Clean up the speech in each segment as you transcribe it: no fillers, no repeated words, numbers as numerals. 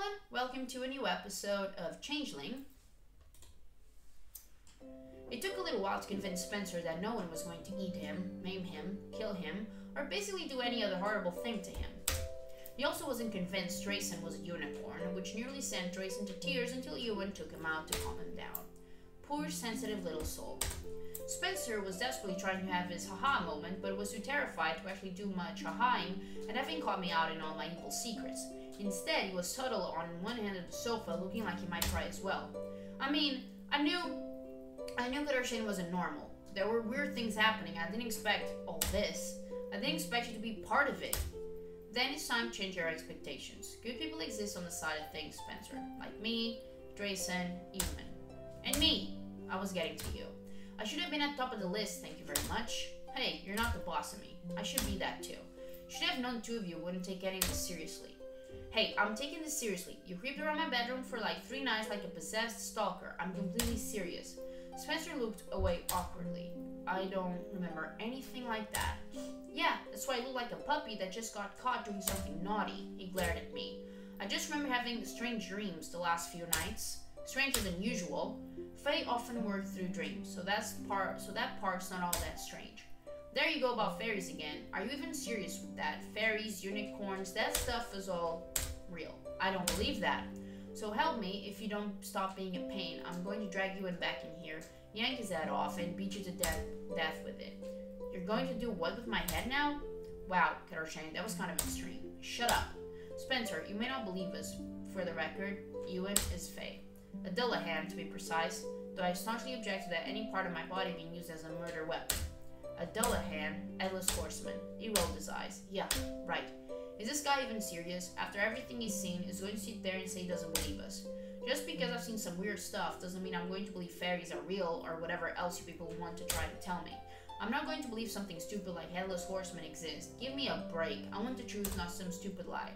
everyone, welcome to a new episode of Changeling. It took a little while to convince Spencer that no one was going to eat him, maim him, kill him, or basically do any other horrible thing to him. He also wasn't convinced Drayson was a unicorn, which nearly sent Drayson to tears until Ewan took him out to calm him down. Poor, sensitive little soul. Spencer was desperately trying to have his haha moment, but was too terrified to actually do much hahaing and having caught me out in all my evil secrets. Instead, he was huddled on one end of the sofa, looking like he might cry as well. I knew Cata wasn't normal. There were weird things happening. I didn't expect all this. I didn't expect you to be part of it. Then it's time to change your expectations. Good people exist on the side of things, Spencer. Like me, Drayson, Ewan. And me. I was getting to you. I should have been at the top of the list, thank you very much. Hey, you're not the boss of me. I should be that too. Should have known the two of you wouldn't take any of this seriously. Hey, I'm taking this seriously. You creeped around my bedroom for like 3 nights like a possessed stalker. I'm completely serious. Spencer looked away awkwardly. I don't remember anything like that. Yeah, that's why I look like a puppy that just got caught doing something naughty. He glared at me. I just remember having strange dreams the last few nights. Stranger than usual. Fae often work through dreams, so that part's not all that strange. There you go about fairies again. Are you even serious with that? Fairies, unicorns, that stuff is all real. I don't believe that. So help me if you don't stop being a pain. I'm going to drag you back in here, yank his head off, and beat you to death with it. You're going to do what with my head now? Wow, Cata, that was kind of extreme. Shut up. Spencer, you may not believe us. For the record, Ewan is Fae. A Dillahan, to be precise, though I staunchly object to that any part of my body being used as a murder weapon. A Dillahan, Headless Horseman. He rolled his eyes. Yeah, right. Is this guy even serious? After everything he's seen, he's going to sit there and say he doesn't believe us. Just because I've seen some weird stuff doesn't mean I'm going to believe fairies are real or whatever else you people want to try to tell me. I'm not going to believe something stupid like Headless Horseman exists. Give me a break. I want the truth, not some stupid lie.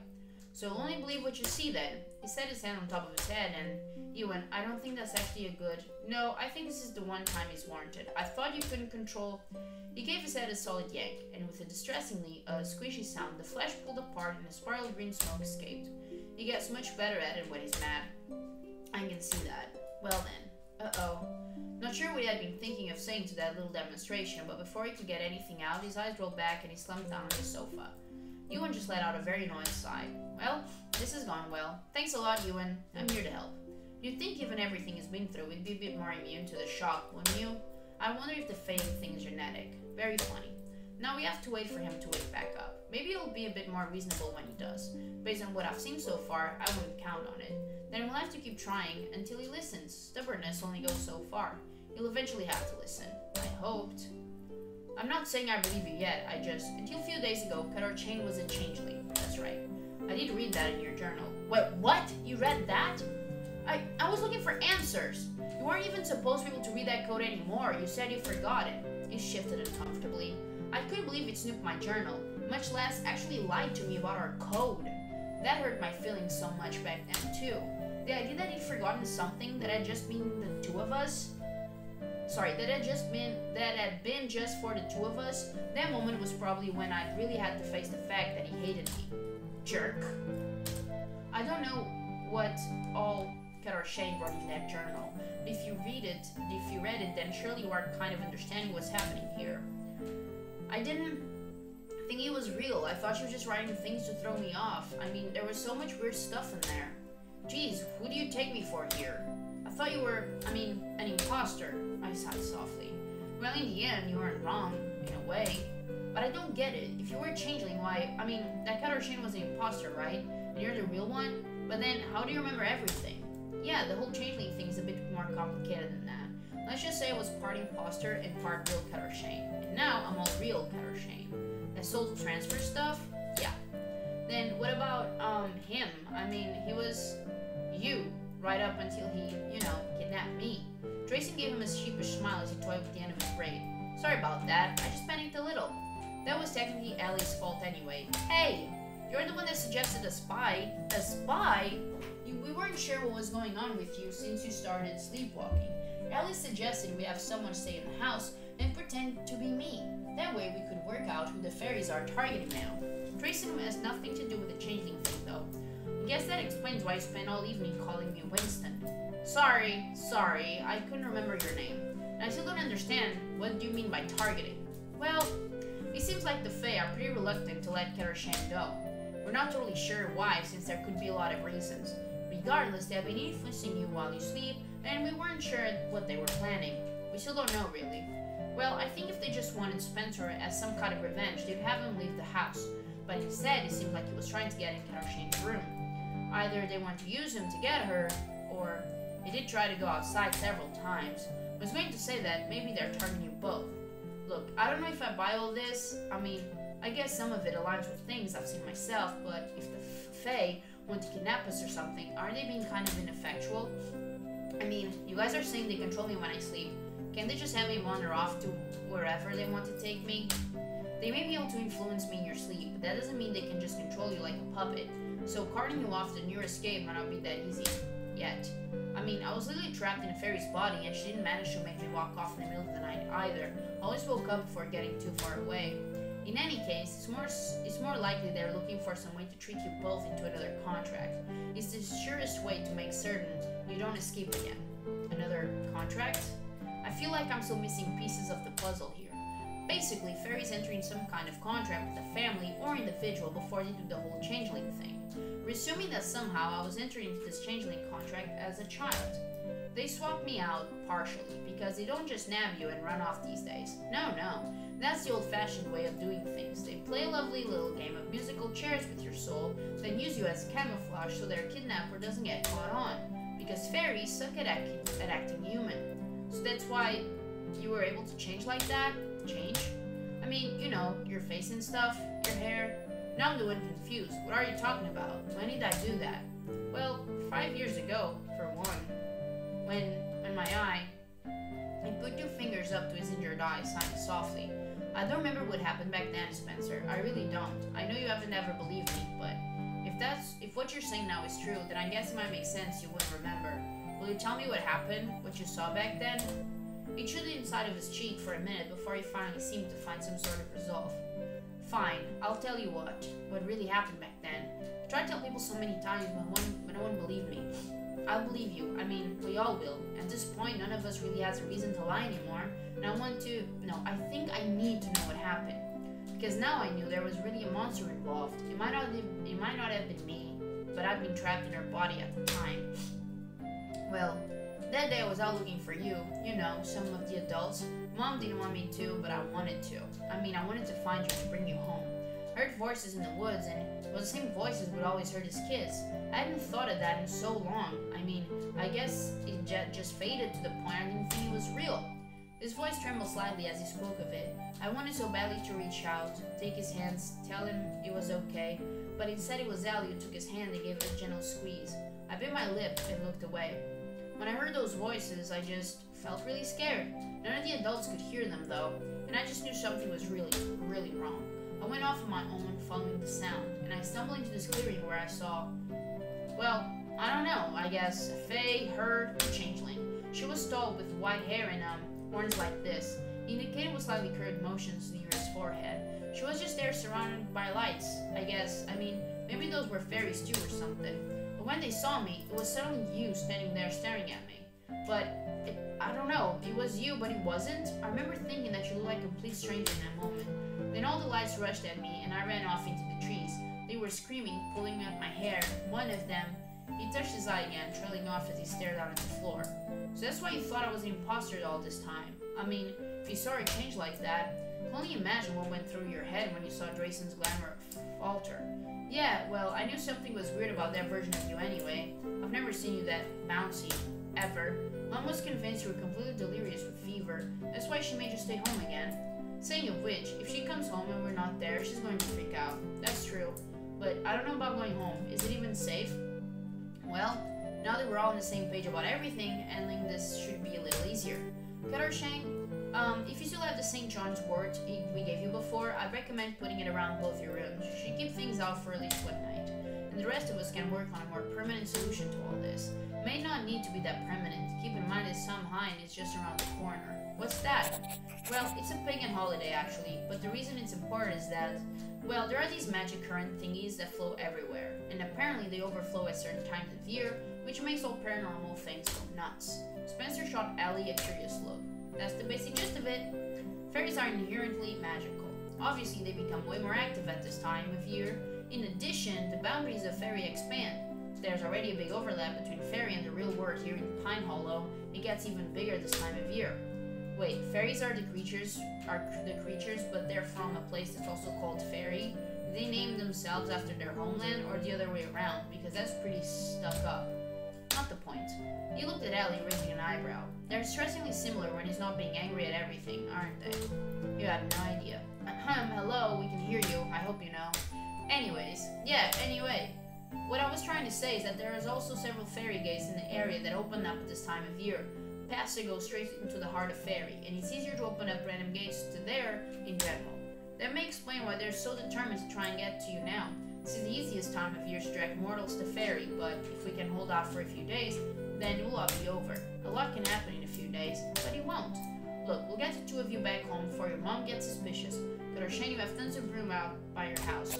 So you'll only believe what you see then. He set his hand on top of his head and... Ewan, I don't think that's actually a good... No, I think this is the one time he's warranted. I thought you couldn't control... He gave his head a solid yank, and with a distressingly squishy sound, the flesh pulled apart and a spiral of green smoke escaped. He gets much better at it when he's mad. I can see that. Well then. Uh-oh. Not sure what he had been thinking of saying to that little demonstration, but before he could get anything out, his eyes rolled back and he slumped down on the sofa. Ewan just let out a very noisy sigh. Well, this has gone well. Thanks a lot, Ewan. I'm here to help. You'd think given everything he's been through, we'd be a bit more immune to the shock, wouldn't you? I wonder if the fame thing is genetic. Very funny. Now we have to wait for him to wake back up. Maybe he'll be a bit more reasonable when he does. Based on what I've seen so far, I wouldn't count on it. Then we'll have to keep trying until he listens. Stubbornness only goes so far. He'll eventually have to listen. I hoped. I'm not saying I believe you yet, until a few days ago, Cata was a changeling. That's right. I did read that in your journal. Wait, what? You read that? I was looking for answers. You weren't even supposed to be able to read that code anymore. You said you forgot it. He shifted uncomfortably. I couldn't believe it snooped my journal, much less actually lied to me about our code. That hurt my feelings so much back then too. The idea that he'd forgotten something that had just been the two of us. Sorry, that had been just for the two of us. That moment was probably when I really had to face the fact that he hated me. Jerk. I don't know what all Cata wrote in that journal. But if you read it, then surely you are kind of understanding what's happening here. I didn't think he was real. I thought she was just writing things to throw me off. I mean, there was so much weird stuff in there. Geez, who do you take me for here? I thought you were, an imposter. I sighed softly. Well, in the end, you weren't wrong, in a way. But I don't get it. If you were a changeling, why, that Cata was an imposter, right? And you're the real one? But then, how do you remember everything? Yeah, the whole changeling thing is a bit more complicated than that. Let's just say I was part imposter and part real Cata. And now, I'm all real Cata. That soul transfer stuff? Yeah. Then, what about, him? He was you, right up until he, kidnapped me. Drayson gave him a sheepish smile as he toyed with the end of his braid. Sorry about that, I just panicked a little. That was technically Ellie's fault anyway. Hey! You're the one that suggested a spy. A spy? We weren't sure what was going on with you since you started sleepwalking. Ellie suggested we have someone stay in the house and pretend to be me. That way we could work out who the fairies are targeting now. Drayson has nothing to do with the changeling thing though. Guess that explains why you spent all evening calling me Winston. Sorry, I couldn't remember your name. And I still don't understand what you mean by targeting. Well, it seems like the Fae are pretty reluctant to let Cata go. We're not totally sure why, since there could be a lot of reasons. Regardless, they have been influencing you while you sleep, and we weren't sure what they were planning. We still don't know, really. Well, I think if they just wanted Spencer as some kind of revenge, they'd have him leave the house. But instead, it seemed like he was trying to get in Cata room. Either they want to use him to get her, or he did try to go outside several times. I was going to say that maybe they're targeting you both. Look, I don't know if I buy all this. I mean, I guess some of it aligns with things I've seen myself, but if the Fae want to kidnap us or something, aren't they being kind of ineffectual? I mean, you guys are saying they control me when I sleep. Can't they just have me wander off to wherever they want to take me? They may be able to influence me in your sleep, but that doesn't mean they can just control you like a puppet. So carting you off to the nearest cave might not be that easy. Yet. I mean, I was literally trapped in a fairy's body, and she didn't manage to make me walk off in the middle of the night either. I always woke up before getting too far away. In any case, it's more likely they're looking for some way to trick you both into another contract. It's the surest way to make certain you don't escape again. Another contract? I feel like I'm still missing pieces of the puzzle here. Basically, fairies entering some kind of contract with a family or individual before they do the whole changeling thing. We're assuming that somehow I was entering into this changeling contract as a child. They swapped me out partially because they don't just nab you and run off these days. No, that's the old-fashioned way of doing things. They play a lovely little game of musical chairs with your soul, then use you as camouflage so their kidnapper doesn't get caught on. Because fairies suck at acting human. So that's why you were able to change like that? Change? I mean, you know, your face and stuff, your hair. Now I'm doing confused. What are you talking about? When did I do that? Well, 5 years ago, for one. When, in my eye, he put 2 fingers up to his injured eye, sighing softly. I don't remember what happened back then, Spencer. I really don't. I know you haven't ever believed me, but if what you're saying now is true, then I guess it might make sense you wouldn't remember. Will you tell me what happened? What you saw back then? He chewed the inside of his cheek for a minute before he finally seemed to find some sort of resolve. Fine, I'll tell you what really happened back then. I tried to tell people so many times, but no one believed me. I'll believe you. I mean, we all will. At this point, none of us really has a reason to lie anymore. And I think I need to know what happened. Because now I knew there was really a monster involved. It might not have been me, but I'd been trapped in her body at the time. Well, that day I was out looking for you, you know, some of the adults. Mom didn't want me to, but I wanted to. I mean, I wanted to find you to bring you home. I heard voices in the woods, and it was the same voices we'd always heard as kids. I hadn't thought of that in so long. I mean, I guess it just faded to the point I didn't think it was real. His voice trembled slightly as he spoke of it. I wanted so badly to reach out, take his hands, tell him it was okay, but instead it was Ellie who took his hand and gave it a gentle squeeze. I bit my lip and looked away. When I heard those voices, I just felt really scared. None of the adults could hear them, though, and I just knew something was really, really wrong. I went off on my own, following the sound, and I stumbled into this clearing where I saw, well, I don't know, I guess, a fae, her, a changeling. She was tall with white hair and, horns like this. He indicated with slightly curved motions near his forehead. She was just there surrounded by lights, I guess. I mean, maybe those were fairies too or something. But when they saw me, it was suddenly you standing there staring at me. But, I don't know, it was you, but it wasn't. I remember thinking that you looked like a complete stranger in that moment. Then all the lights rushed at me, and I ran off into the trees. They were screaming, pulling at my hair. One of them, he touched his eye again, trailing off as he stared down at the floor. So that's why you thought I was an imposter all this time. I mean, if you saw her change like that, I can only imagine what went through your head when you saw Drayson's glamour falter. Yeah, well, I knew something was weird about that version of you anyway. I've never seen you that bouncy, ever. Mom was convinced you were completely delirious with fever. That's why she made you stay home again. Saying of which, if she comes home and we're not there, she's going to freak out. That's true. But I don't know about going home. Is it even safe? Well, now that we're all on the same page about everything, handling this should be a little easier. Cata, if you still have the St. John's wort we gave you before, I'd recommend putting it around both your rooms. You should keep things out for at least one night. and the rest of us can work on a more permanent solution to all this. It may not need to be that permanent. Keep in mind that Samhain is just around the corner. What's that? Well, it's a pagan holiday actually, but the reason it's important is that, well, there are these magic current thingies that flow everywhere, and apparently they overflow at certain times of year, which makes all paranormal things go nuts. Spencer shot Ellie a curious look. That's the basic gist of it. Fairies are inherently magical. Obviously, they become way more active at this time of year. In addition, the boundaries of fairy expand. There's already a big overlap between fairy and the real world here in Pine Hollow. It gets even bigger this time of year. Wait, fairies are the creatures, but they're from a place that's also called Fairy? Do they name themselves after their homeland, or the other way around? Because that's pretty stuck up. Not the point. He looked at Ellie, raising an eyebrow. They're distressingly similar when he's not being angry at everything, aren't they? You have no idea. Hello, we can hear you. I hope you know. Anyway. What I was trying to say is that there is also several fairy gates in the area that open up at this time of year. Paths that go straight into the heart of fairy, and it's easier to open up random gates to there in general. That may explain why they're so determined to try and get to you now. This is the easiest time of year to direct mortals to fairy, but if we can hold off for a few days, then it will all be over. A lot can happen in a few days, but it won't. Look, we'll get the two of you back home before your mom gets suspicious, but Shane, you have tons of broom out by your house.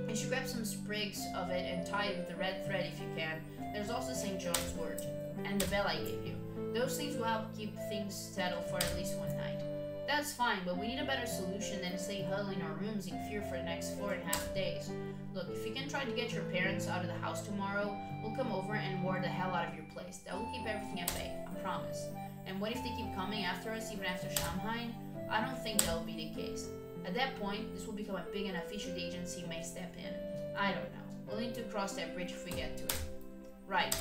You should grab some sprigs of it and tie it with the red thread if you can. There's also St. John's wort, and the bell I gave you. Those things will help keep things settled for at least one night. That's fine, but we need a better solution than to stay huddling in our rooms in fear for the next 4.5 days. Look, if you can try to get your parents out of the house tomorrow, we'll come over and ward the hell out of your place. That will keep everything at bay, I promise. And what if they keep coming after us even after Samhain? I don't think that will be the case. At that point, this will become a big enough issue the agency may step in. I don't know. We'll need to cross that bridge if we get to it. Right.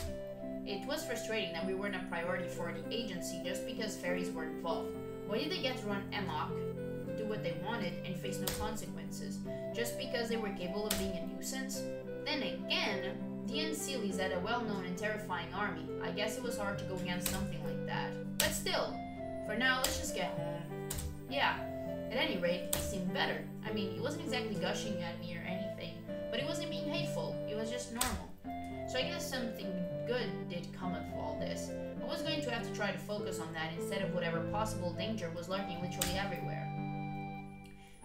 It was frustrating that we weren't a priority for the agency just because fairies were involved. Why did they get to run amok, do what they wanted, and face no consequences? Just because they were capable of being a nuisance? Then again, the Sealies had a well-known and terrifying army. I guess it was hard to go against something like that. But still, for now, let's just get home. Yeah. At any rate, he seemed better. I mean, he wasn't exactly gushing at me or anything, but he wasn't being hateful. He was just normal. So I guess something good did come of all this. I was going to have to try to focus on that instead of whatever possible danger was lurking literally everywhere.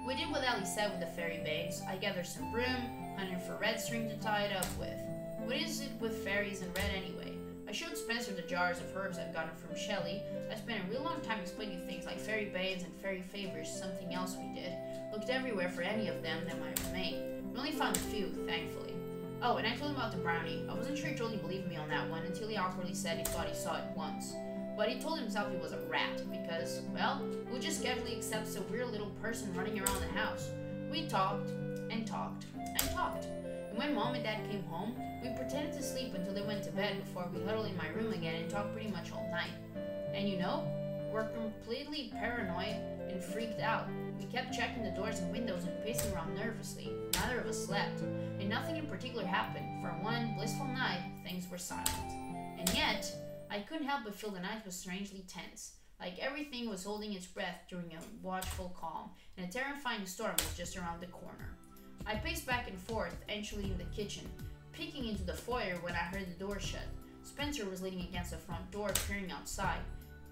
We did what Ellie said with the fairy babes. I gathered some broom, hunted for red string to tie it up with. What is it with fairies and red anyway? I showed Spencer the jars of herbs I've gotten from Shelley. I spent a real long time explaining things like fairy babes and fairy favors, something else we did. Looked everywhere for any of them that might remain. We only found a few, thankfully. Oh, and I told him about the brownie. I wasn't sure he totally believed me on that one until he awkwardly said he thought he saw it once. But he told himself he was a rat because, well, who just casually accepts a weird little person running around the house? We talked, and talked, and talked. And when Mom and Dad came home, we pretended to sleep until they went to bed before we huddled in my room again and talked pretty much all night. And you know, we're completely paranoid and freaked out. We kept checking the doors and windows and pacing around nervously. Neither of us slept, and nothing in particular happened. For one blissful night, things were silent. And yet, I couldn't help but feel the night was strangely tense, like everything was holding its breath during a watchful calm, and a terrifying storm was just around the corner. I paced back and forth, eventually in the kitchen, peeking into the foyer when I heard the door shut. Spencer was leaning against the front door, peering outside.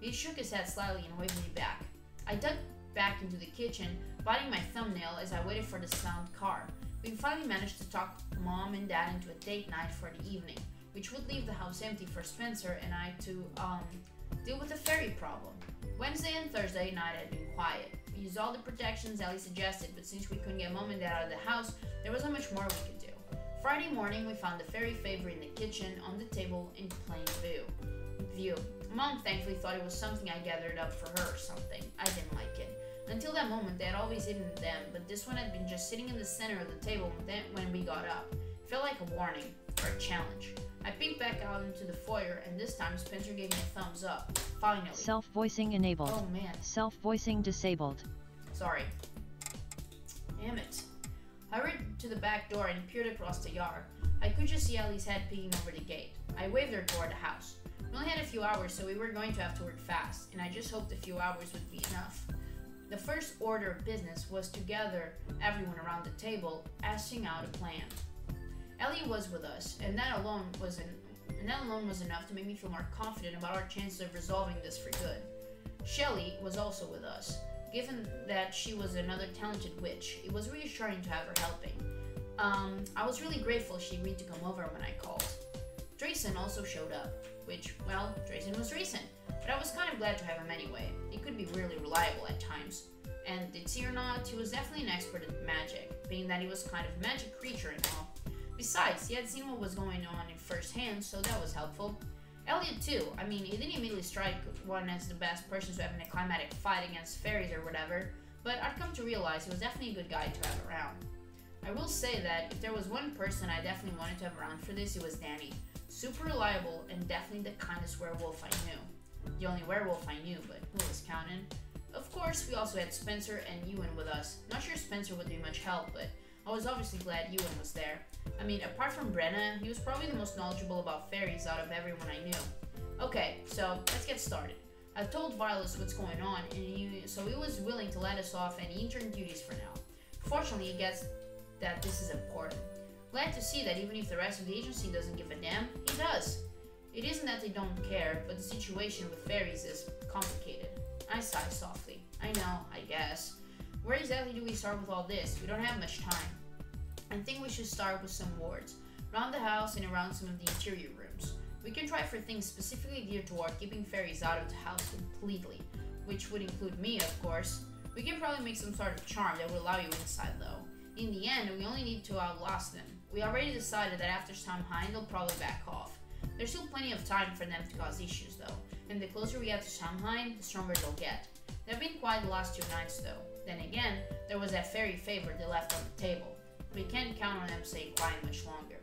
He shook his head slightly and waved me back. I dug back into the kitchen, biting my thumbnail as I waited for the sound car. We finally managed to talk Mom and Dad into a date night for the evening, which would leave the house empty for Spencer and I to, deal with the fairy problem. Wednesday and Thursday night had been quiet. We used all the protections Ellie suggested, but since we couldn't get Mom and Dad out of the house, there wasn't much more we could do. Friday morning, we found the fairy favor in the kitchen on the table in plain view. Mom thankfully thought it was something I gathered up for her or something. I didn't like it. Until that moment, they had always hidden them, but this one had been just sitting in the center of the table when we got up. It felt like a warning, or a challenge. I peeked back out into the foyer, and this time Spencer gave me a thumbs up. Finally. Self-voicing enabled. Oh man. Self-voicing disabled. Sorry. Damn it. I hurried to the back door and peered across the yard. I could just see Ellie's head peeking over the gate. I waved her toward the house. We only had a few hours, so we were going to have to work fast, and I just hoped a few hours would be enough. The first order of business was to gather everyone around the table, hashing out a plan. Ellie was with us, and that alone was enough to make me feel more confident about our chances of resolving this for good. Shelley was also with us. Given that she was another talented witch, it was reassuring to have her helping. I was really grateful she agreed to come over when I called. Drayson also showed up, which, well, Drayson was Drayson, but I was kind of glad to have him anyway. He could be really reliable at times. And did see or not, he was definitely an expert at magic, being that he was kind of a magic creature and all. Besides, he had seen what was going on in first hand, so that was helpful. Elliot too. I mean, he didn't immediately strike one as the best person to have in a climatic fight against fairies or whatever, but I'd come to realize he was definitely a good guy to have around. I will say that if there was one person I definitely wanted to have around for this, it was Danny. Super reliable and definitely the kindest werewolf I knew. The only werewolf I knew, but who was counting? Of course, we also had Spencer and Ewan with us. Not sure Spencer would be much help, but I was obviously glad Ewan was there. I mean, apart from Brenna, he was probably the most knowledgeable about fairies out of everyone I knew. Okay, so let's get started. I've told Vilas what's going on, and so he was willing to let us off any intern duties for now. Fortunately, he gets that this is important. Glad to see that even if the rest of the agency doesn't give a damn, he does. It isn't that they don't care, but the situation with fairies is complicated. I sigh softly. I know, I guess. Where exactly do we start with all this? We don't have much time. I think we should start with some wards, around the house and around some of the interior rooms. We can try for things specifically geared toward keeping fairies out of the house completely, which would include me, of course. We can probably make some sort of charm that would allow you inside, though. In the end, we only need to outlast them. We already decided that after Samhain, they'll probably back off. There's still plenty of time for them to cause issues, though, and the closer we get to Samhain, the stronger they'll get. They've been quiet the last 2 nights, though. Then again, there was that fairy favor they left on the table. We can't count on them staying quiet much longer.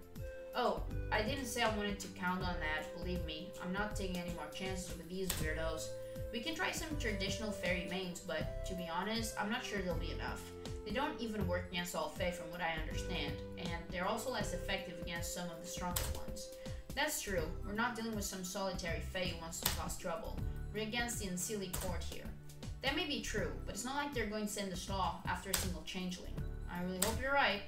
Oh, I didn't say I wanted to count on that, believe me. I'm not taking any more chances with these weirdos. We can try some traditional fairy mains, but to be honest, I'm not sure they'll be enough. They don't even work against all fae from what I understand, and they're also less effective against some of the stronger ones. That's true, we're not dealing with some solitary fae who wants to cause trouble. We're against the Ancili court here. That may be true, but it's not like they're going to send us off after a single changeling. I really hope you're right.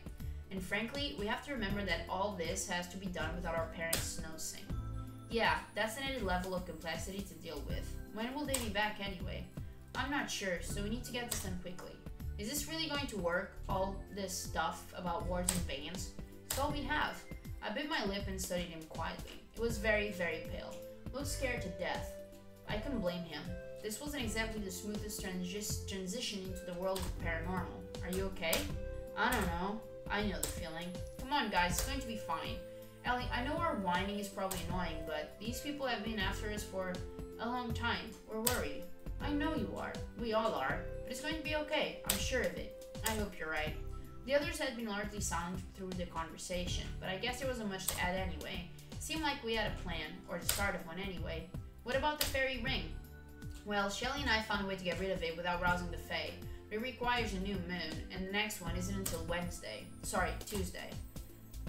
And frankly, we have to remember that all this has to be done without our parents noticing. Yeah, that's an added level of complexity to deal with. When will they be back anyway? I'm not sure, so we need to get this done quickly. Is this really going to work, all this stuff about wards and veins? It's all we have. I bit my lip and studied him quietly. It was very, very pale. Looked scared to death. I couldn't blame him. This wasn't exactly the smoothest transition into the world of paranormal. Are you okay? I don't know. I know the feeling. Come on, guys, it's going to be fine. Ellie, I know our whining is probably annoying, but these people have been after us for a long time. We're worried. I know you are. We all are. But it's going to be okay. I'm sure of it. I hope you're right. The others had been largely silent through the conversation, but I guess there wasn't much to add anyway. Seemed like we had a plan, or the start of one anyway. What about the fairy ring? Well, Shelley and I found a way to get rid of it without rousing the fae. It requires a new moon, and the next one isn't until Tuesday.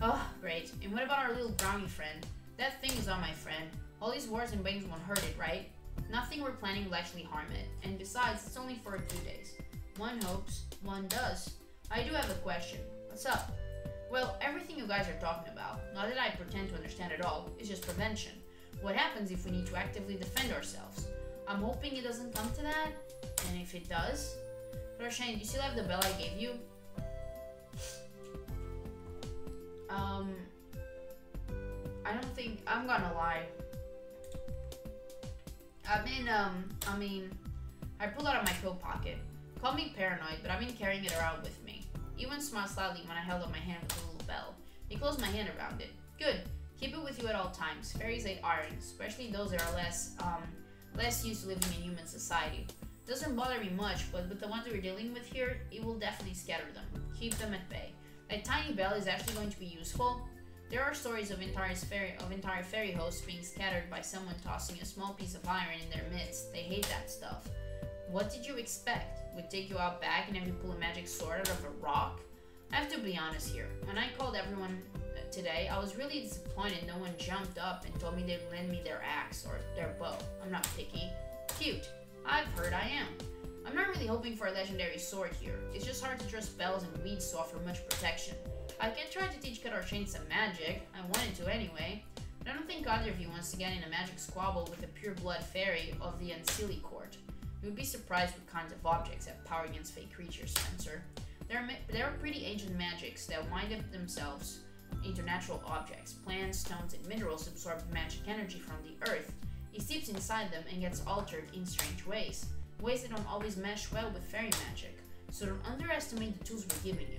Oh, great. And what about our little brownie friend? That thing is on my friend. All these wars and bangs won't hurt it, right? Nothing we're planning will actually harm it, and besides, it's only for a few days. One hopes, one does. I do have a question. What's up? Well, everything you guys are talking about, not that I pretend to understand it all, is just prevention. What happens if we need to actively defend ourselves? I'm hoping it doesn't come to that, and if it does... Roshan, do you still have the bell I gave you? I don't think... I'm gonna lie. I pulled out of my coat pocket. Call me paranoid, but I've been carrying it around with me. Ewan smiled slightly when I held up my hand with the little bell. He closed my hand around it. Good. Keep it with you at all times. Fairies hate iron, especially those that are less used to living in human society. Doesn't bother me much, but with the ones we're dealing with here, it will definitely scatter them. Keep them at bay. That tiny bell is actually going to be useful. There are stories of entire fairy hosts being scattered by someone tossing a small piece of iron in their midst. They hate that stuff. What did you expect? We'd take you out back and have you pull a magic sword out of a rock? I have to be honest here. When I called everyone today, I was really disappointed no one jumped up and told me they'd lend me their axe or their bow. I'm not picky. Cute. I've heard I am. I'm not really hoping for a legendary sword here. It's just hard to trust bells and weeds to offer much protection. I can try to teach Cata some magic. I wanted to anyway. But I don't think either of you wants to get in a magic squabble with a pure-blood fairy of the Unseelie court. You would be surprised what kinds of objects have power against fake creatures, Spencer. There are pretty ancient magics that wind up themselves into natural objects. Plants, stones, and minerals absorb magic energy from the earth. It seeps inside them and gets altered in strange ways that don't always mesh well with fairy magic. So don't underestimate the tools we're giving you.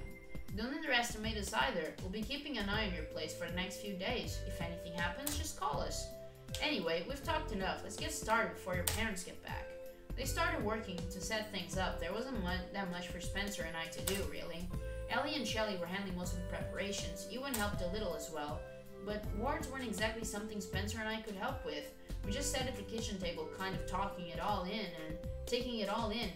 Don't underestimate us either. We'll be keeping an eye on your place for the next few days. If anything happens, just call us. Anyway, we've talked enough. Let's get started before your parents get back. They started working to set things up. There wasn't that much for Spencer and I to do, really. Ellie and Shelley were handling most of the preparations. Ewan helped a little as well. But wards weren't exactly something Spencer and I could help with. We just sat at the kitchen table kind of talking it all in and taking it all in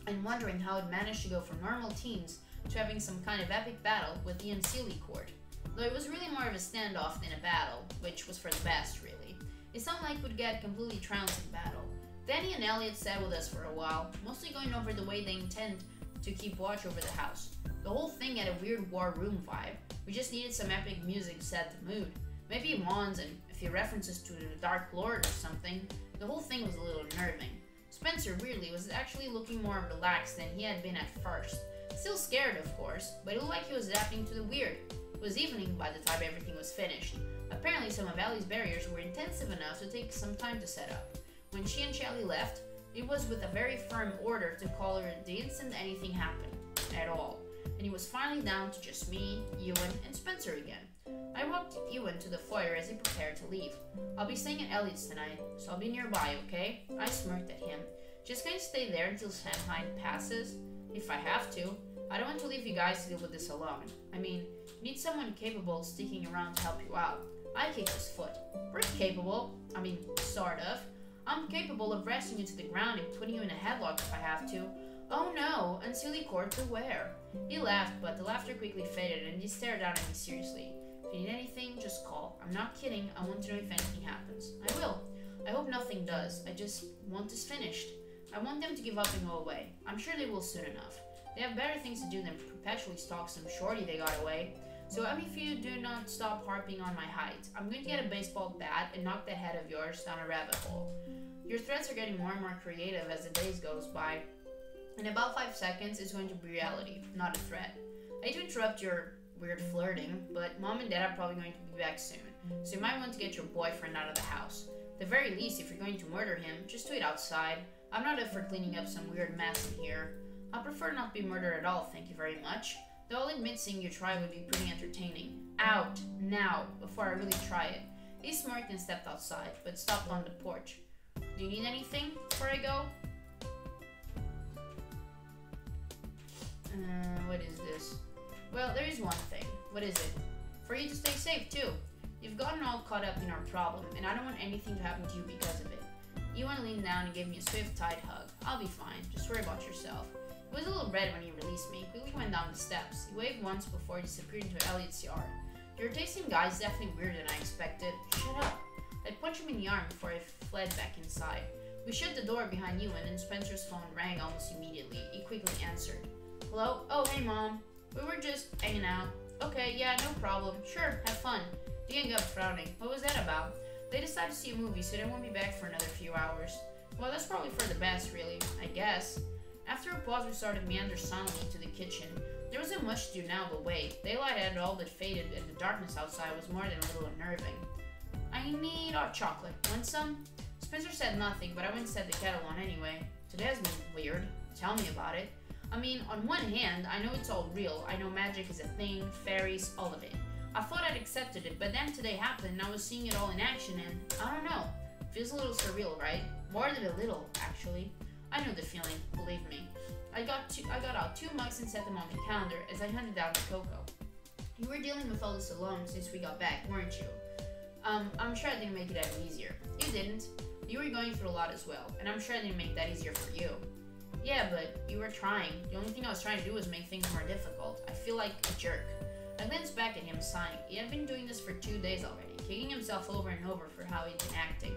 and wondering how it managed to go from normal teens to having some kind of epic battle with the Unseelie court. Though it was really more of a standoff than a battle, which was for the best, really. It sounded like we'd get completely trounced in battle. Danny and Elliot sat with us for a while, mostly going over the way they intend to keep watch over the house. The whole thing had a weird war room vibe. We just needed some epic music to set the mood. Maybe wands and a few references to the Dark Lord or something. The whole thing was a little unnerving. Spencer, weirdly, was actually looking more relaxed than he had been at first. Still scared, of course, but it looked like he was adapting to the weird. It was evening by the time everything was finished. Apparently, some of Ellie's barriers were intensive enough to take some time to set up. When she and Shelley left, it was with a very firm order to call her the instant anything happened. At all. And it was finally down to just me, Ewan, and Spencer again. I walked Ewan to the foyer as he prepared to leave. I'll be staying at Elliot's tonight, so I'll be nearby, okay? I smirked at him. Just going to stay there until Samhain passes? If I have to. I don't want to leave you guys to deal with this alone. I mean, you need someone capable of sticking around to help you out. I kicked his foot. Pretty capable. I mean, sort of. I'm capable of wrestling you to the ground and putting you in a headlock if I have to. Oh no, Unseelie court beware. He laughed, but the laughter quickly faded and he stared down at me seriously. If you need anything, just call. I'm not kidding. I want to know if anything happens. I will. I hope nothing does. I just want this finished. I want them to give up and go away. I'm sure they will soon enough. They have better things to do than perpetually stalk some shorty they got away. So if you do not stop harping on my height, I'm going to get a baseball bat and knock that head of yours down a rabbit hole. Your threats are getting more and more creative as the days goes by. In about 5 seconds, it's going to be reality, not a threat. I hate to interrupt your weird flirting, but Mom and Dad are probably going to be back soon, so you might want to get your boyfriend out of the house. At the very least, if you're going to murder him, just do it outside. I'm not up for cleaning up some weird mess in here. I prefer not to be murdered at all, thank you very much. Though I'll admit seeing you try would be pretty entertaining. Out! Now! Before I really try it. He smirked and stepped outside, but stopped on the porch. Do you need anything before I go? What is this? Well, there is one thing. What is it? For you to stay safe, too. You've gotten all caught up in our problem, and I don't want anything to happen to you because of it. Ewan leaned down and gave me a swift, tight hug. I'll be fine. Just worry about yourself. He was a little red when he released me. Quickly went down the steps. He waved once before he disappeared into Elliot's yard. The irritating guy is definitely weirder than I expected. Shut up. I punched him in the arm before I fled back inside. We shut the door behind Ewan, and Spencer's phone rang almost immediately. He quickly answered. Hello? Oh, hey, Mom. We were just hanging out. Okay, yeah, no problem. Sure, have fun. He hung up frowning. What was that about? They decided to see a movie, so they won't be back for another few hours. Well, that's probably for the best, really. I guess. After a pause, we started to meander silently to the kitchen. There wasn't much to do now but wait. Daylight had all but faded, and the darkness outside was more than a little unnerving. I need hot chocolate. Want some? Spencer said nothing, but I went and set the kettle on anyway. Today has been weird. Tell me about it. I mean, on one hand, I know it's all real. I know magic is a thing, fairies, all of it. I thought I'd accepted it, but then today happened and I was seeing it all in action and, I don't know. Feels a little surreal, right? More than a little, actually. I know the feeling, believe me. I got out 2 mugs and set them on the calendar as I handed down the cocoa. You were dealing with all this alone since we got back, weren't you? I'm sure I didn't make it any easier. You didn't. You were going through a lot as well, and I'm sure I didn't make that easier for you. Yeah, but you were trying. The only thing I was trying to do was make things more difficult. I feel like a jerk. I glanced back at him, sighing. He had been doing this for 2 days already, kicking himself over and over for how he'd been acting.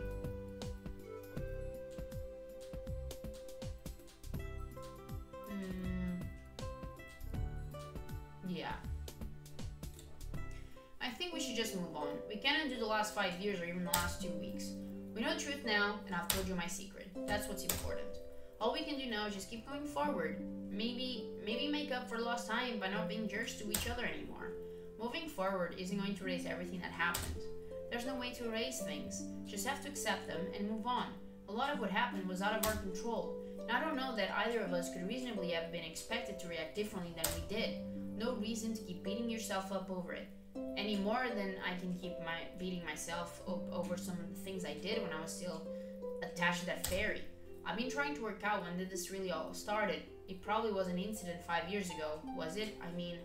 Yeah. think we should just move on. We can't undo the last 5 years or even the last 2 weeks. We know the truth now, and I've told you my secret. That's what's important. All we can do now is just keep going forward. Maybe make up for lost time by not being jerks to each other anymore. Moving forward isn't going to erase everything that happened. There's no way to erase things. Just have to accept them and move on. A lot of what happened was out of our control. And I don't know that either of us could reasonably have been expected to react differently than we did. No reason to keep beating yourself up over it. Any more than I can keep beating myself up over some of the things I did when I was still attached to that fairy. I've been trying to work out when this really all started. It probably was an incident 5 years ago, was it? I mean,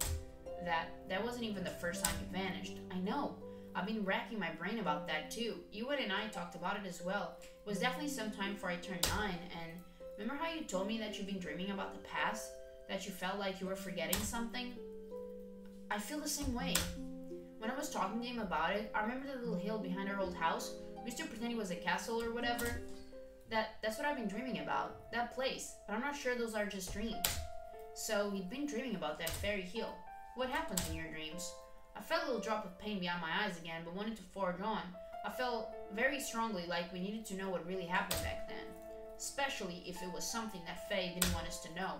that wasn't even the first time you vanished. I know. I've been racking my brain about that too. Ewan and I talked about it as well. It was definitely some time before I turned 9, and remember how you told me that you've been dreaming about the past? That you felt like you were forgetting something? I feel the same way. When I was talking to him about it, I remember the little hill behind our old house. We used to pretend it was a castle or whatever. That's what I've been dreaming about. That place. But I'm not sure those are just dreams. So he'd been dreaming about that fairy hill. What happens in your dreams? I felt a little drop of pain behind my eyes again, but wanted to forge on. I felt very strongly like we needed to know what really happened back then. Especially if it was something that Faye didn't want us to know.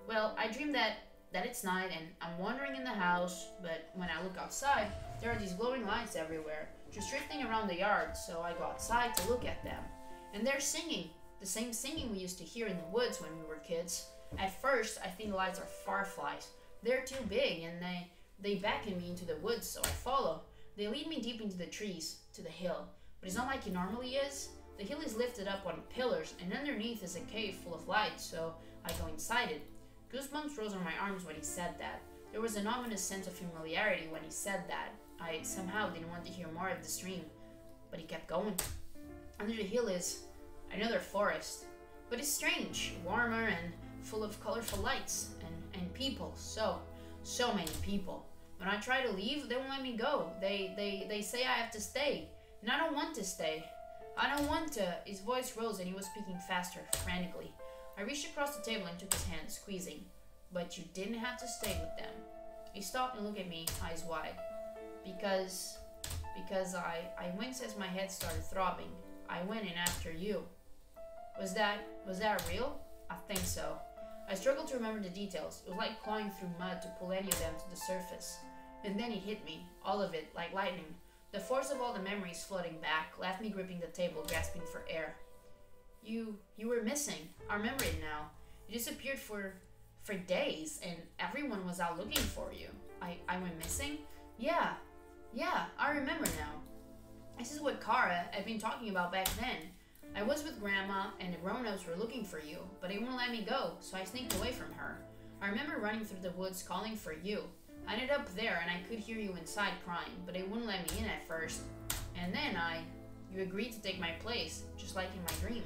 Well, I dreamed that it's night and I'm wandering in the house, but when I look outside, there are these glowing lights everywhere, just drifting around the yard, so I go outside to look at them. And they're singing, the same singing we used to hear in the woods when we were kids. At first, I think the lights are fireflies. They're too big and they beckon me into the woods, so I follow. They lead me deep into the trees, to the hill. But it's not like it normally is. The hill is lifted up on pillars, and underneath is a cave full of light, so I go inside it. Goosebumps rose on my arms when he said that. There was an ominous sense of familiarity when he said that. I somehow didn't want to hear more of this dream, but he kept going. Under the hill is another forest, but it's strange, warmer and full of colorful lights and people. So many people. When I try to leave, they won't let me go. They say I have to stay, and I don't want to stay. I don't want to. His voice rose and he was speaking faster, frantically. I reached across the table and took his hand, squeezing. But you didn't have to stay with them. He stopped and looked at me, eyes wide. Because I winced as my head started throbbing. I went in after you. Was that real? I think so. I struggled to remember the details. It was like clawing through mud to pull any of them to the surface. And then it hit me, all of it, like lightning. The force of all the memories flooding back left me gripping the table, grasping for air. You were missing. I remember it now. You disappeared for days, and everyone was out looking for you. I went missing? Yeah, I remember now. This is what Kara had been talking about back then. I was with Grandma, and the grown-ups were looking for you, but they wouldn't let me go, so I sneaked away from her. I remember running through the woods calling for you. I ended up there, and I could hear you inside crying, but they wouldn't let me in at first. And then you agreed to take my place, just like in my dream.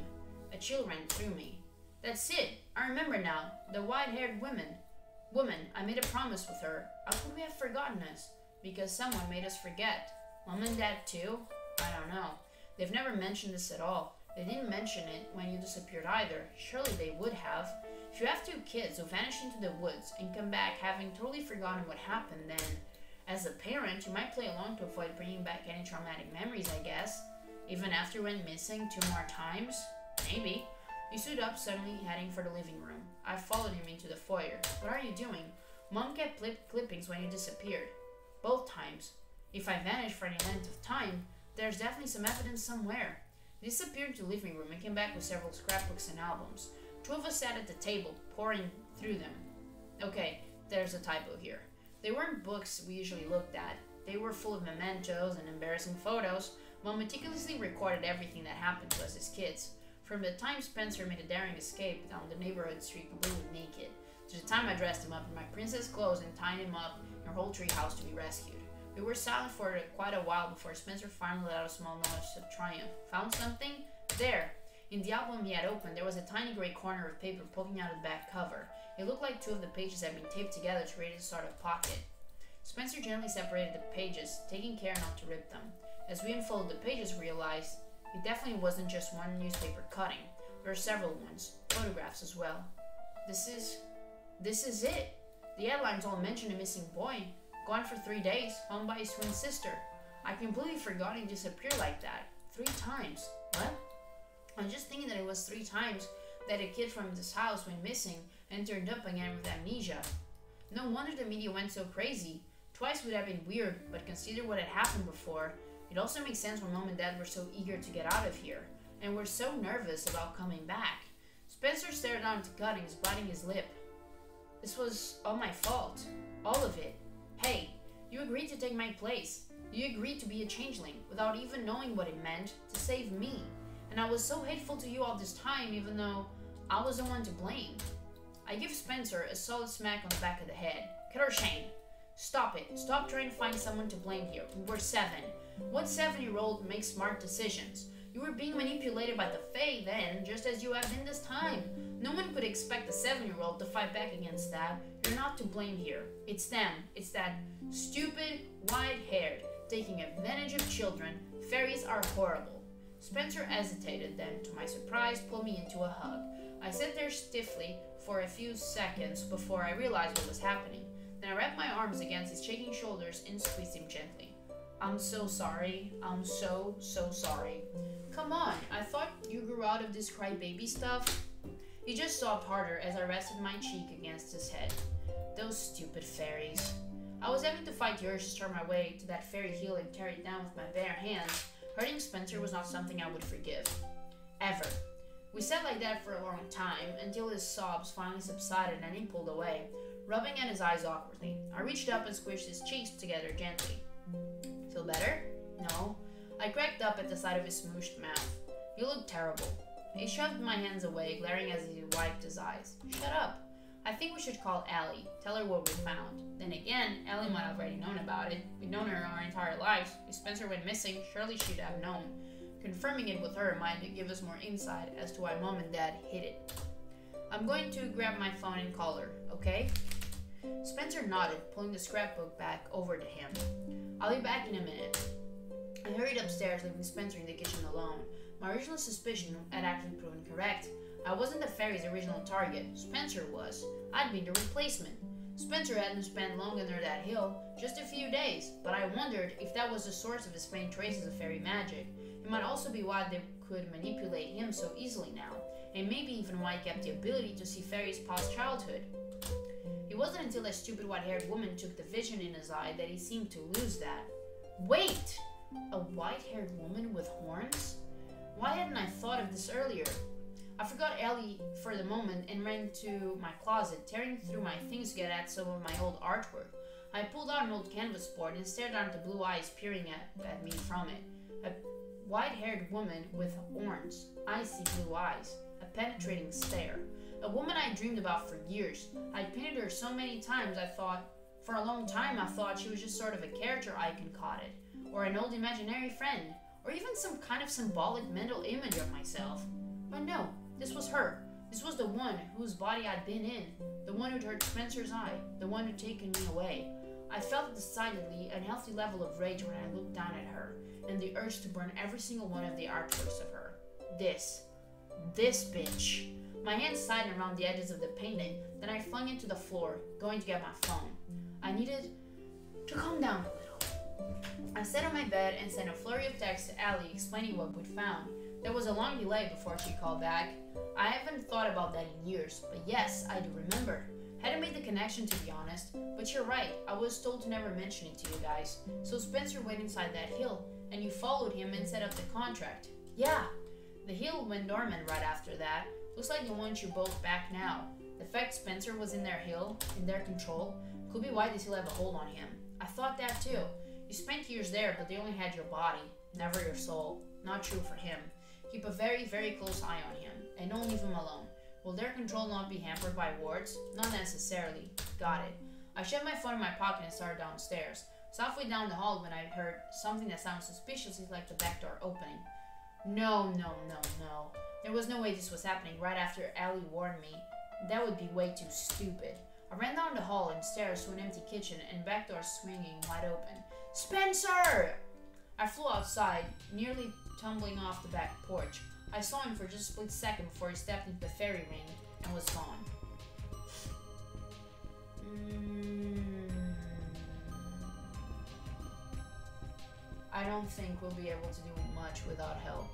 A chill ran through me. That's it. I remember now. The white-haired woman. I made a promise with her. How could we have forgotten us? Because someone made us forget. Mom and Dad too? I don't know. They've never mentioned this at all. They didn't mention it when you disappeared either. Surely they would have. If you have 2 kids who vanish into the woods and come back having totally forgotten what happened, then as a parent, you might play along to avoid bringing back any traumatic memories, I guess. Even after you went missing 2 more times? Maybe. He stood up suddenly, heading for the living room. I followed him into the foyer. What are you doing? Mom kept clippings when you disappeared. Both times. If I vanished for any length of time, there's definitely some evidence somewhere. He disappeared into the living room and came back with several scrapbooks and albums. 2 of us sat at the table, poring through them. Okay, there's a typo here. They weren't books we usually looked at. They were full of mementos and embarrassing photos. Mom meticulously recorded everything that happened to us as kids. From the time Spencer made a daring escape down the neighborhood street completely naked, to the time I dressed him up in my princess clothes and tied him up in our whole tree house to be rescued. We were silent for quite a while before Spencer finally let out a small noise of triumph. Found something? There! In the album he had opened, there was a tiny gray corner of paper poking out of the back cover. It looked like 2 of the pages had been taped together to create a sort of pocket. Spencer gently separated the pages, taking care not to rip them. As we unfolded the pages, we realized it definitely wasn't just one newspaper cutting. There were several ones, photographs as well. This is it. The headlines all mention a missing boy. Gone for 3 days, home by his twin sister. I completely forgot he disappeared like that. 3 times. What? I'm just thinking that it was 3 times that a kid from this house went missing and turned up again with amnesia. No wonder the media went so crazy. Twice would have been weird, but consider what had happened before. It also makes sense why Mom and Dad were so eager to get out of here, and were so nervous about coming back. Spencer stared down at the cuttings, biting his lip. This was all my fault. All of it. Hey, you agreed to take my place. You agreed to be a changeling, without even knowing what it meant, to save me. And I was so hateful to you all this time, even though I was the one to blame. I give Spencer a solid smack on the back of the head. Cut or Shane. Stop it. Stop trying to find someone to blame here. We're 7. What 7-year-old makes smart decisions? You were being manipulated by the Fae then, just as you have been this time. No one could expect a 7-year-old to fight back against that. You're not to blame here. It's them. It's that stupid, white-haired, taking advantage of children. Fairies are horrible. Spencer hesitated, then, to my surprise, pulled me into a hug. I sat there stiffly for a few seconds before I realized what was happening. Then I wrapped my arms against his shaking shoulders and squeezed him gently. I'm so sorry. I'm so sorry. Come on, I thought you grew out of this crybaby stuff. He just sobbed harder as I rested my cheek against his head. Those stupid fairies. I was having to fight the urge to start my way to that fairy hill and tear it down with my bare hands. Hurting Spencer was not something I would forgive. Ever. We sat like that for a long time, until his sobs finally subsided and he pulled away, rubbing at his eyes awkwardly. I reached up and squished his cheeks together gently. Feel better? No. I cracked up at the sight of his smooshed mouth. You look terrible. He shoved my hands away, glaring as he wiped his eyes. Shut up. I think we should call Allie, tell her what we found. Then again, Allie might have already known about it. We've known her our entire lives. If Spencer went missing, surely she'd have known. Confirming it with her might give us more insight as to why Mom and Dad hid it. I'm going to grab my phone and call her, okay? Spencer nodded, pulling the scrapbook back over to him. I'll be back in a minute. I hurried upstairs, leaving Spencer in the kitchen alone. My original suspicion had actually proven correct. I wasn't the fairy's original target. Spencer was. I'd been the replacement. Spencer hadn't spent long under that hill, just a few days, but I wondered if that was the source of his faint traces of fairy magic. It might also be why they could manipulate him so easily now, and maybe even why he kept the ability to see fairies past childhood. It wasn't until that stupid white-haired woman took the vision in his eye that he seemed to lose that. Wait! A white-haired woman with horns? Why hadn't I thought of this earlier? I forgot Ellie for the moment and ran to my closet, tearing through my things to get at some of my old artwork. I pulled out an old canvas board and stared down at the blue eyes peering at me from it. A white-haired woman with horns, icy blue eyes, a penetrating stare. A woman I dreamed about for years. I'd painted her so many times for a long time I thought she was just sort of a character icon caught it, or an old imaginary friend, or even some kind of symbolic mental image of myself. But no, this was her. This was the one whose body I'd been in, the one who'd hurt Spencer's eye, the one who'd taken me away. I felt a decidedly unhealthy level of rage when I looked down at her, and the urge to burn every single one of the artworks of her. This bitch. My hands tightened around the edges of the painting, then I flung it to the floor, going to get my phone. I needed to calm down a little. I sat on my bed and sent a flurry of texts to Allie explaining what we'd found. There was a long delay before she called back. I haven't thought about that in years, but yes, I do remember. Hadn't made the connection, to be honest, but you're right, I was told to never mention it to you guys. So Spencer went inside that hill, and you followed him and set up the contract. Yeah, the hill went dormant right after that. Looks like they want you both back now. The fact Spencer was in their hill, in their control, could be why they still have a hold on him. I thought that too. You spent years there, but they only had your body, never your soul. Not true for him. Keep a very, very close eye on him, and don't leave him alone. Will their control not be hampered by wards? Not necessarily. Got it. I shoved my phone in my pocket and started downstairs. I was halfway down the hall when I heard something that sounded suspiciously like the back door opening. No. There was no way this was happening right after Allie warned me. That would be way too stupid. I ran down the hall and stairs to an empty kitchen and back door swinging wide open. Spencer! I flew outside, nearly tumbling off the back porch. I saw him for just a split second before he stepped into the fairy ring and was gone. I don't think we'll be able to do much without help.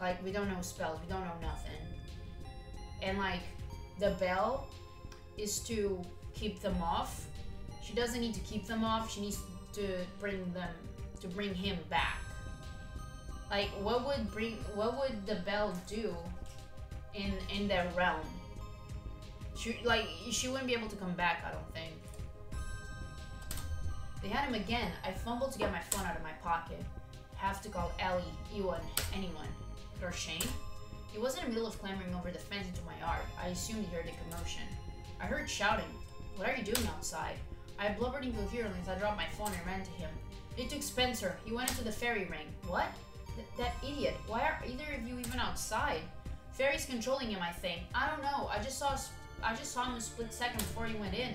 Like, we don't know spells, we don't know nothing. And like, the bell is to keep them off. She doesn't need to keep them off, she needs to bring him back. Like, what would the bell do in that realm? She wouldn't be able to come back, I don't think. They had him again. I fumbled to get my phone out of my pocket. Have to call Ellie, Ewan, anyone. Or Shane? He was in the middle of clambering over the fence into my yard. I assumed he heard the commotion. I heard shouting. What are you doing outside? I blubbered incoherently as I dropped my phone and ran to him. It took Spencer. He went into the fairy ring. What? That idiot. Why are either of you even outside? Fairy's controlling him, I think. I don't know. I just saw him a split second before he went in.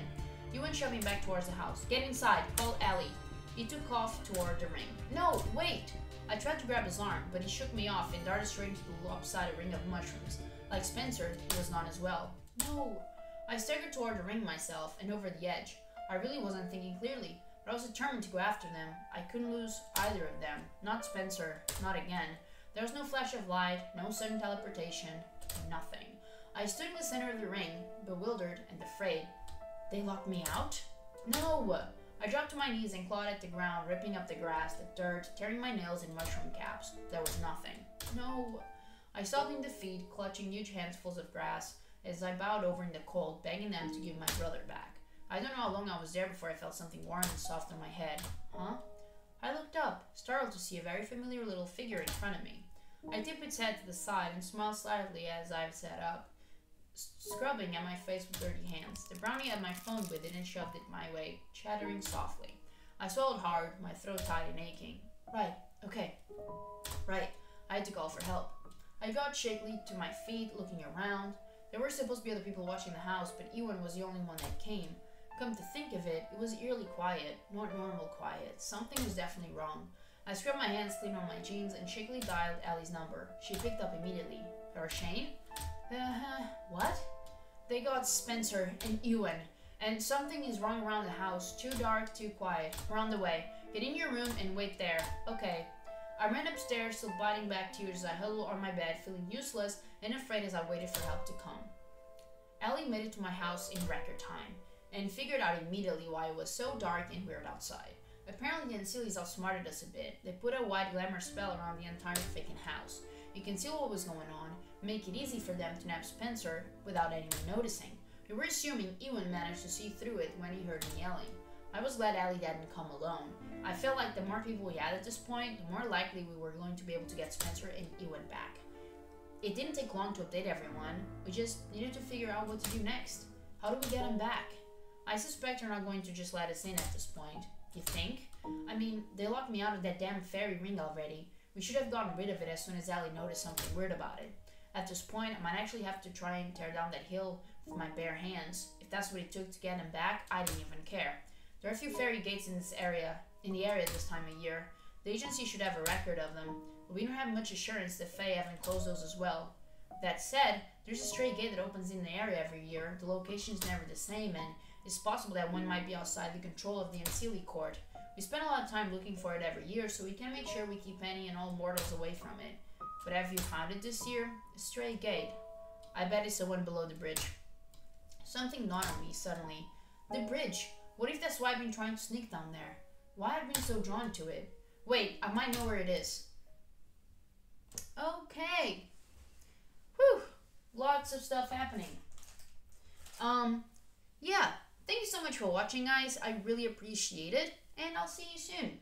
He went shoving back towards the house. Get inside. Call Ellie. He took off toward the ring. No, wait! I tried to grab his arm, but he shook me off and darted straight into the lopsided ring of mushrooms. Like Spencer, he was not as well. No! I staggered toward the ring myself and over the edge. I really wasn't thinking clearly, but I was determined to go after them. I couldn't lose either of them. Not Spencer. Not again. There was no flash of light, no sudden teleportation. Nothing. I stood in the center of the ring, bewildered and afraid. They locked me out? No! I dropped to my knees and clawed at the ground, ripping up the grass, the dirt, tearing my nails in mushroom caps. There was nothing. No. I sobbed in defeat, clutching huge handfuls of grass as I bowed over in the cold, begging them to give my brother back. I don't know how long I was there before I felt something warm and soft on my head. Huh? I looked up, startled to see a very familiar little figure in front of me. I tipped its head to the side and smiled slightly as I sat up, scrubbing at my face with dirty hands. The brownie had my phone with it and shoved it my way, chattering softly. I swallowed hard, my throat tight and aching. Right, okay. Right, I had to call for help. I got shakily to my feet, looking around. There were supposed to be other people watching the house, but Ewan was the only one that came. Come to think of it, it was eerily quiet, not normal quiet. Something was definitely wrong. I scrubbed my hands clean on my jeans and shakily dialed Ellie's number. She picked up immediately. Or Shane? What? They got Spencer and Ewan, and something is wrong around the house. Too dark, too quiet. We're on the way. Get in your room and wait there. Okay. I ran upstairs, still biting back tears as I huddled on my bed, feeling useless and afraid as I waited for help to come. Ellie made it to my house in record time, and figured out immediately why it was so dark and weird outside. Apparently the Anciles outsmarted us a bit. They put a white glamour spell around the entire freaking house. You can see what was going on, make it easy for them to nab Spencer without anyone noticing. We were assuming Ewan managed to see through it when he heard me yelling. I was glad Ellie didn't come alone. I felt like the more people we had at this point, the more likely we were going to be able to get Spencer and Ewan back. It didn't take long to update everyone. We just needed to figure out what to do next. How do we get him back? I suspect they're not going to just let us in at this point. You think? I mean, they locked me out of that damn fairy ring already. We should have gotten rid of it as soon as Ellie noticed something weird about it. At this point, I might actually have to try and tear down that hill with my bare hands. If that's what it took to get him back, I didn't even care. There are a few fairy gates in the area this time of year. The agency should have a record of them, but we don't have much assurance that Fae haven't closed those as well. That said, there's a stray gate that opens in the area every year. The location's never the same, and it's possible that one might be outside the control of the Ancili court. We spend a lot of time looking for it every year, so we can make sure we keep any and all mortals away from it. But have you found it this year? A stray gate. I bet it's the one below the bridge. Something dawned on me suddenly. The bridge. What if that's why I've been trying to sneak down there? Why I've been so drawn to it? Wait, I might know where it is. Okay. Whew. Lots of stuff happening. Yeah. Thank you so much for watching, guys. I really appreciate it. And I'll see you soon.